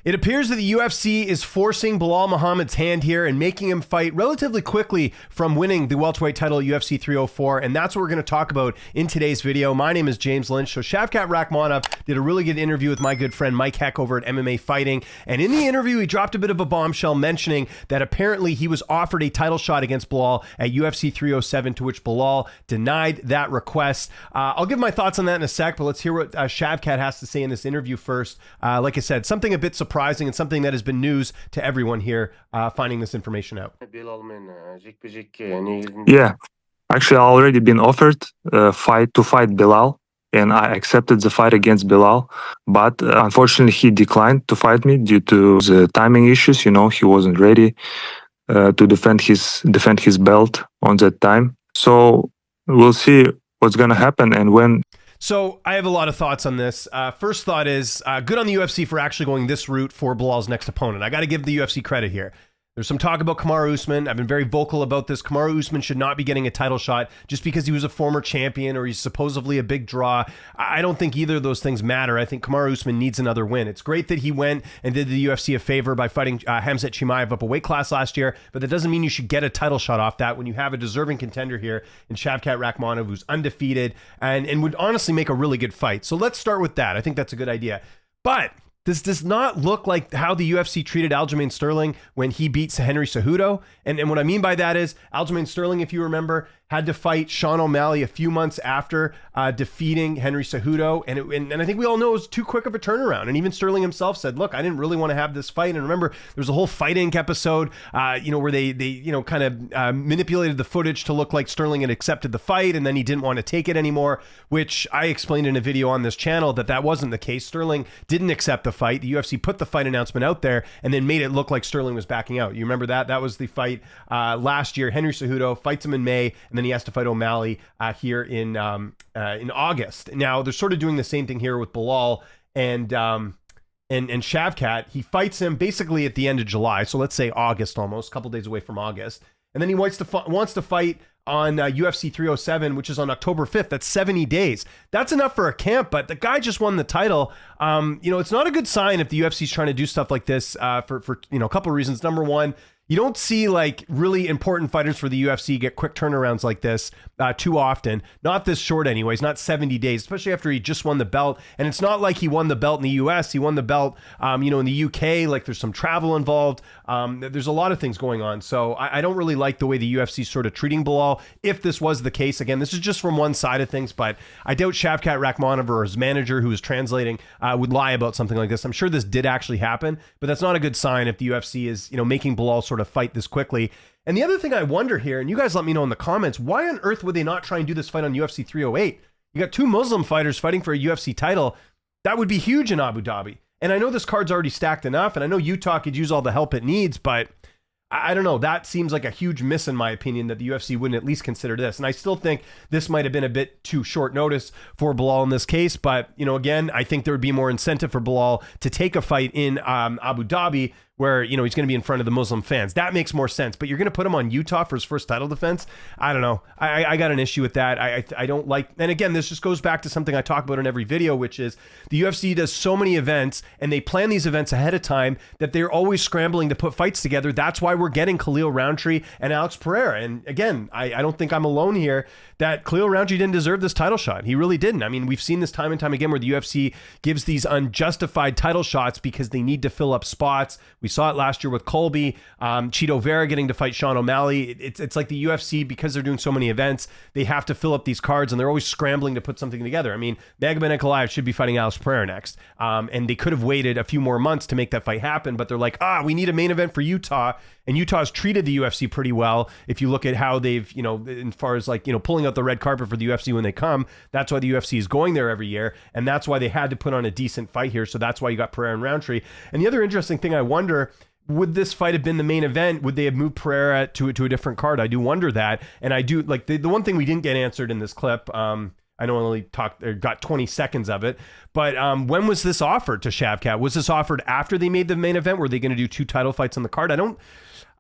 It appears that the UFC is forcing Belal Muhammad's hand here and making him fight relatively quickly from winning the welterweight title at UFC 304, and that's what we're going to talk about in today's video. My name is James Lynch. So Shavkat Rakhmonov did a really good interview with my good friend Mike Heck over at MMA Fighting, and in the interview he dropped a bit of a bombshell mentioning that apparently he was offered a title shot against Belal at UFC 307, to which Belal denied that request. I'll give my thoughts on that in a sec, but let's hear what Shavkat has to say in this interview first. Like I said, something a bit surprising and something that has been news to everyone here finding this information out. Yeah, actually I already been offered to fight Belal, and I accepted the fight against Belal, but unfortunately he declined to fight me due to the timing issues. You know, he wasn't ready to defend his belt on that time. So we'll see what's gonna happen and when. So I have a lot of thoughts on this. First thought is good on the UFC for actually going this route for Belal's next opponent. I got to give the UFC credit here. There's some talk about Kamaru Usman. I've been very vocal about this. Kamaru Usman should not be getting a title shot just because he was a former champion or he's supposedly a big draw. I don't think either of those things matter. I think Kamaru Usman needs another win. It's great that he went and did the UFC a favor by fighting Khamzat Chimaev up a weight class last year, but that doesn't mean you should get a title shot off that when you have a deserving contender here in Shavkat Rakhmonov, who's undefeated and would honestly make a really good fight. So let's start with that. I think that's a good idea. But this does not look like how the UFC treated Aljamain Sterling when he beats Henry Cejudo. And what I mean by that is Aljamain Sterling, if you remember, had to fight Sean O'Malley a few months after defeating Henry Cejudo. And I think we all know it was too quick of a turnaround. And even Sterling himself said, look, I didn't really want to have this fight. And remember, there was a whole Fight Inc. episode, where they kind of manipulated the footage to look like Sterling had accepted the fight and then he didn't want to take it anymore, which I explained in a video on this channel that wasn't the case. Sterling didn't accept the fight. The UFC put the fight announcement out there and then made it look like Sterling was backing out. You remember that? That was the fight last year. Henry Cejudo fights him in May, and then he has to fight O'Malley here in August. Now they're sort of doing the same thing here with Belal and Shavkat. He fights him basically at the end of July, so let's say August, almost a couple days away from August, and then he wants to fight on UFC 307, which is on October 5th. That's 70 days. That's enough for a camp, but the guy just won the title. It's not a good sign if the UFC is trying to do stuff like this for a couple of reasons. Number one, you don't see like really important fighters for the UFC get quick turnarounds like this too often. Not this short anyways, not 70 days, especially after he just won the belt. And it's not like he won the belt in the US. He won the belt, in the UK, like there's some travel involved. There's a lot of things going on. So I don't really like the way the UFC is sort of treating Belal. If this was the case, again, this is just from one side of things, but I doubt Shavkat Rakhmonov or his manager who is translating would lie about something like this. I'm sure this did actually happen, but that's not a good sign if the UFC is, making Belal sort of fight this quickly. And the other thing I wonder here, and you guys let me know in the comments, why on earth would they not try and do this fight on UFC 308? You got two Muslim fighters fighting for a UFC title. That would be huge in Abu Dhabi. And I know this card's already stacked enough, and I know Utah could use all the help it needs, but I don't know. That seems like a huge miss in my opinion that the UFC wouldn't at least consider this. And I still think this might have been a bit too short notice for Belal in this case. But, again, I think there would be more incentive for Belal to take a fight in Abu Dhabi where, he's going to be in front of the Muslim fans. That makes more sense. But you're going to put him on Utah for his first title defense? I don't know. I got an issue with that. I don't like... And again, this just goes back to something I talk about in every video, which is the UFC does so many events and they plan these events ahead of time that they're always scrambling to put fights together. That's why we're getting Khalil Roundtree and Alex Pereira. And again, I don't think I'm alone here that Khalil Roundtree didn't deserve this title shot. He really didn't. I mean, we've seen this time and time again where the UFC gives these unjustified title shots because they need to fill up spots. We saw it last year with Colby, Cheeto Vera getting to fight Sean O'Malley. It's like the UFC, because they're doing so many events, they have to fill up these cards and they're always scrambling to put something together. I mean, Magomed Ankalaev should be fighting Alex Pereira next. And they could have waited a few more months to make that fight happen, but they're like, we need a main event for Utah. And Utah's treated the UFC pretty well. If you look at how they've, as far as like, pulling out the red carpet for the UFC when they come, that's why the UFC is going there every year. And that's why they had to put on a decent fight here. So that's why you got Pereira and Roundtree. And the other interesting thing I wonder, would this fight have been the main event? Would they have moved Pereira to a different card? I do wonder that. And I do like the one thing we didn't get answered in this clip. I know I only got 20 seconds of it, but when was this offered to Shavkat? Was this offered after they made the main event? Were they going to do two title fights on the card?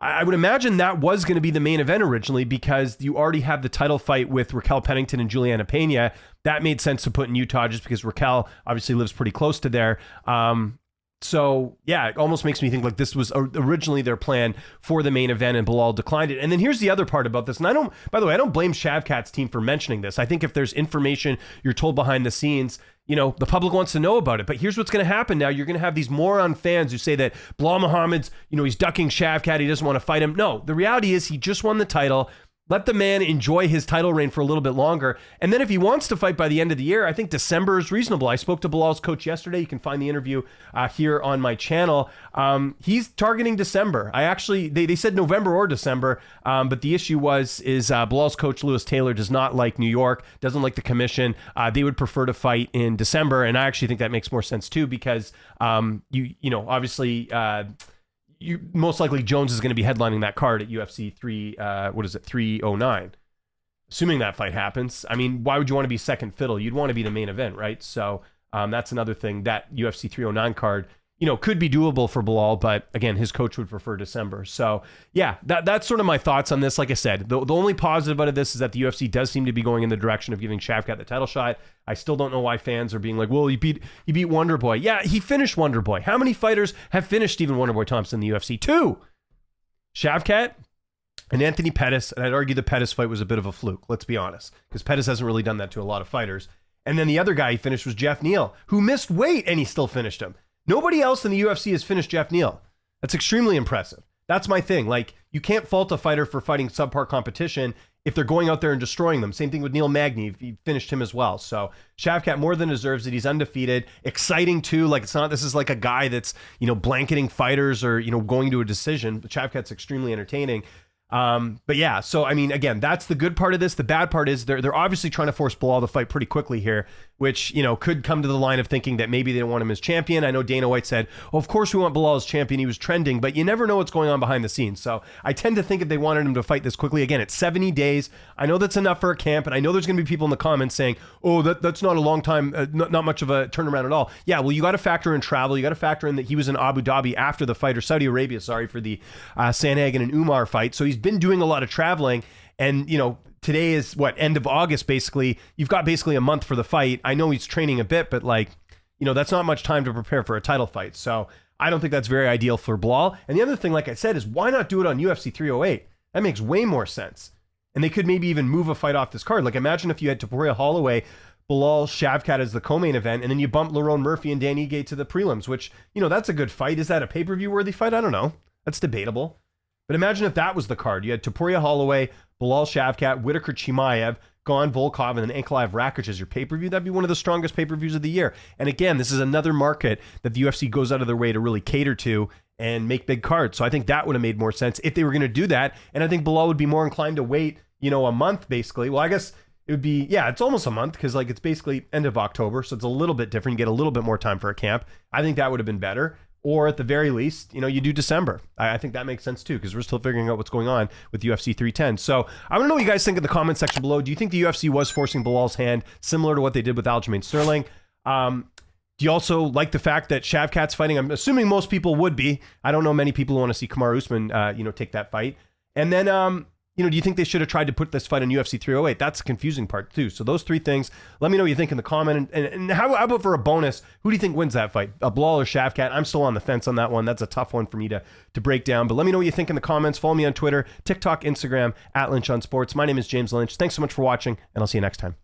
I would imagine that was going to be the main event originally because you already have the title fight with Raquel Pennington and Juliana Pena. That made sense to put in Utah just because Raquel obviously lives pretty close to there. So yeah, it almost makes me think like this was originally their plan for the main event and Belal declined it. And then here's the other part about this. And by the way, I don't blame Shavkat's team for mentioning this. I think if there's information you're told behind the scenes, the public wants to know about it. But here's what's going to happen now. You're going to have these moron fans who say that Belal Muhammad's, he's ducking Shavkat. He doesn't want to fight him. No, the reality is he just won the title. Let the man enjoy his title reign for a little bit longer. And then if he wants to fight by the end of the year, I think December is reasonable. I spoke to Belal's coach yesterday. You can find the interview here on my channel. He's targeting December. They said November or December, but the issue is Belal's coach, Lewis Taylor, does not like New York, doesn't like the commission. They would prefer to fight in December. And I actually think that makes more sense too, because obviously, most likely Jones is going to be headlining that card at UFC 309. Assuming that fight happens. I mean, why would you want to be second fiddle? You'd want to be the main event, right? So that's another thing. That UFC 309 card, could be doable for Belal, but again, his coach would prefer December. So yeah, that's sort of my thoughts on this. Like I said, the only positive out of this is that the UFC does seem to be going in the direction of giving Shavkat the title shot. I still don't know why fans are being like, well, he beat Wonderboy. Yeah, he finished Wonderboy. How many fighters have finished Stephen Wonderboy Thompson in the UFC? 2. Shavkat and Anthony Pettis, and I'd argue the Pettis fight was a bit of a fluke, let's be honest, because Pettis hasn't really done that to a lot of fighters. And then the other guy he finished was Jeff Neal, who missed weight and he still finished him. Nobody else in the UFC has finished Jeff Neal. That's extremely impressive. That's my thing. Like, you can't fault a fighter for fighting subpar competition if they're going out there and destroying them. Same thing with Neil Magny. He finished him as well. So Shavkat more than deserves it. He's undefeated. Exciting too. Like, this is like a guy that's, blanketing fighters or, going to a decision. But Shavkat's extremely entertaining. But yeah, so I mean, again, that's the good part of this. The bad part is they're obviously trying to force Belal to fight pretty quickly here, which, could come to the line of thinking that maybe they don't want him as champion. I know Dana White said, of course we want Belal as champion. He was trending, but you never know what's going on behind the scenes. So I tend to think if they wanted him to fight this quickly, again, it's 70 days. I know that's enough for a camp, and I know there's going to be people in the comments saying, oh, that's not a long time, not much of a turnaround at all. Yeah, well, you got to factor in travel. You got to factor in that he was in Abu Dhabi after the fight, or Saudi Arabia, sorry, for the Sandhagen and Umar fight. So he's been doing a lot of traveling, and today is end of August, basically. You've got basically a month for the fight. I know he's training a bit, but that's not much time to prepare for a title fight. So I don't think that's very ideal for Belal. And the other thing, like I said, is why not do it on UFC 308? That makes way more sense. And they could maybe even move a fight off this card. Like, imagine if you had Topuria Holloway, Belal, Shavkat as the co-main event, and then you bump Lerone Murphy and Dan Ige to the prelims, which, that's a good fight. Is that a pay-per-view worthy fight? I don't know. That's debatable. But imagine if that was the card. You had Topuria Holloway, Belal Shavkat, Whitaker Chimaev, Gon Volkov, and then Ankalaev Rakic as your pay-per-view. That'd be one of the strongest pay-per-views of the year. And again, this is another market that the UFC goes out of their way to really cater to and make big cards. So I think that would have made more sense if they were going to do that. And I think Belal would be more inclined to wait, a month basically. Well, I guess it would be, it's almost a month, because it's basically end of October. So it's a little bit different. You get a little bit more time for a camp. I think that would have been better. Or at the very least, you do December. I think that makes sense too, because we're still figuring out what's going on with UFC 310. So I want to know what you guys think in the comment section below. Do you think the UFC was forcing Belal's hand, similar to what they did with Aljamain Sterling? Do you also like the fact that Shavkat's fighting? I'm assuming most people would be. I don't know many people who want to see Kamaru Usman, take that fight. And then, do you think they should have tried to put this fight on UFC 308? That's the confusing part too. So those three things, let me know what you think in the comment. And how about for a bonus, who do you think wins that fight? Belal or Shavkat? I'm still on the fence on that one. That's a tough one for me to break down. But let me know what you think in the comments. Follow me on Twitter, TikTok, Instagram, @LynchOnSports. My name is James Lynch. Thanks so much for watching, and I'll see you next time.